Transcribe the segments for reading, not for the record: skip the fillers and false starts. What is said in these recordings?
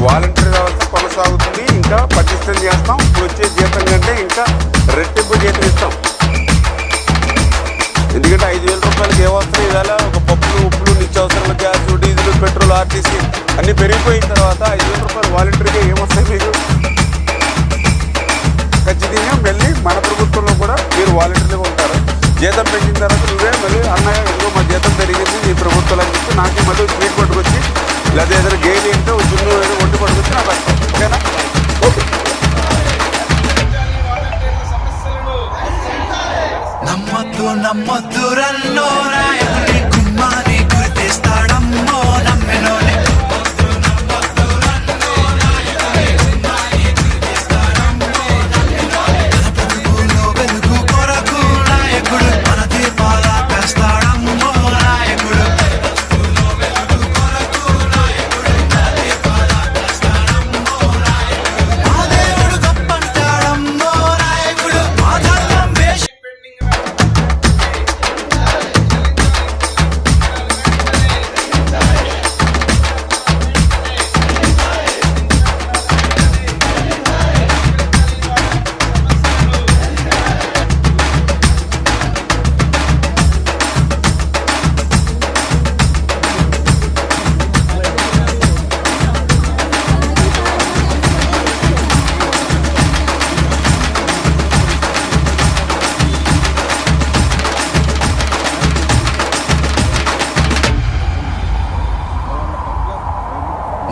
Volunteer వ్యవస్థ కొనసాగుతుంది, ఇంకా పటిష్టం చేస్తాం. వచ్చే జీతం కంటే ఇంకా రెట్టింపు జీతం ఇస్తాం. ఎందుకంటే 5,000 రూపాయలకి ఏమొస్తున్నాయి? ఇవాళ ఒక పప్పులు, ఉప్పులు, నిత్యావసరాలు, గ్యాస్, డీజిల్, పెట్రోల్, ఆర్టీసీ అన్నీ పెరిగిపోయిన తర్వాత 5,000 రూపాయలు వాలంటీర్గా ఏమొస్తాయి మీకు? ఖచ్చితంగా మళ్ళీ మన ప్రభుత్వంలో కూడా మీరు వాలంటీర్లుగా ఉంటారు. జీతం పెంచిన తర్వాత నువ్వే మళ్ళీ అన్నయ్య ఎందుకో మా జీతం పెరిగింది ఈ ప్రభుత్వాలు అని చెప్పి నాకే మళ్ళీ స్వీట్ పట్టుకొచ్చి, లేదా ఏదైనా గేలి ఏంటో జున్ను ఏదో ఒంటి పట్టుకొచ్చి నాకు వస్తాం. ఓకేనా? ఓకే. నమ్మద్దు నమ్మద్దు రన్నో రాయకుని కుమ్మాని గుర్తిస్తాడమ్మో నమ్మెనోనే. వెలుగు కొరకు నాయకుడు మన దీపాల పెస్తాడమ్మో నాయకుడు. మా దేవుడు గొప్పంటాడమ్మో నాయకుడు. మా ధర్మం వేష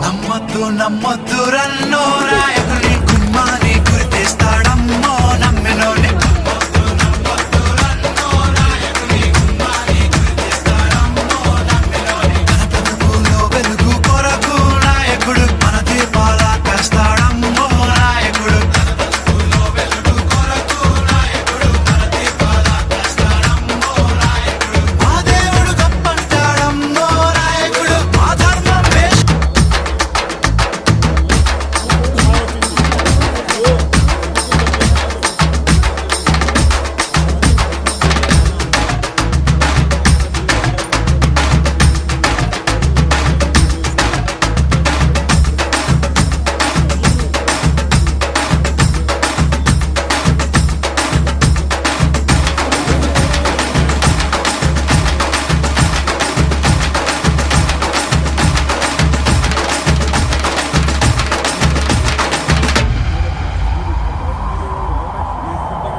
నమ్మద్దు నమ్మద్దు రన్నో రాయకుని కుమ్మాని గుర్తిస్తాడమ్మో నమ్మెనోనే. వెలుగు కొరకు నాయకుడు మన దీపాల పెస్తాడమ్మో నాయకుడు. మా దేవుడు గొప్పంటాడమ్మో నాయకుడు. మా ధర్మం వేష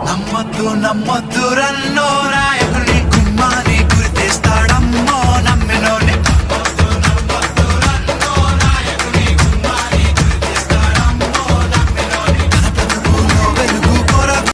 నమ్మద్దు నమ్మద్దు రన్నో రాయ